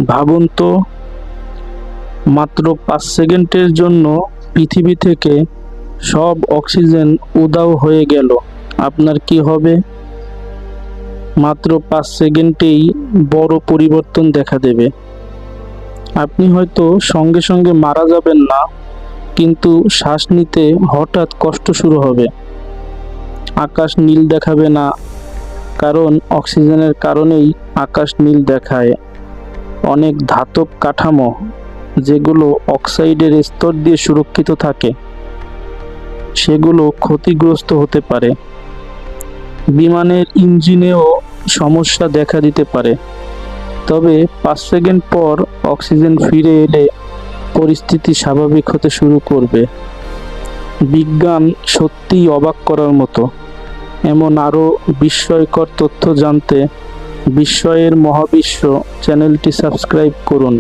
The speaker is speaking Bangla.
ভাবুন তো, মাত্র 5 সেকেন্ডের জন্য পৃথিবী থেকে সব অক্সিজেন উধাও হয়ে গেল, আপনার কি হবে? মাত্র 5 সেকেন্ডেই বড় পরিবর্তন দেখা দেবে। আপনি হয়তো সঙ্গে সঙ্গে মারা যাবেন না, কিন্তু শ্বাস নিতে হঠাৎ কষ্ট শুরু হবে। আকাশ নীল দেখাবে না, কারণ অক্সিজেনের কারণেই আকাশ নীল দেখায়। অনেক ধাতব কাঠামো, যেগুলো অক্সাইডের স্তর দিয়ে সুরক্ষিত থাকে, সেগুলো ক্ষতিগ্রস্ত হতে পারে। বিমানের ইঞ্জিনেও সমস্যা দেখা দিতে পারে। তবে 5 সেকেন্ড পর অক্সিজেন ফিরে এলে পরিস্থিতি স্বাভাবিক হতে শুরু করবে। বিজ্ঞান সত্যিই অবাক করার মতো। এমন আরও বিস্ময়কর তথ্য জানতে বিস্ময়ের মহাবিশ্ব চ্যানেলটি সাবস্ক্রাইব করুন।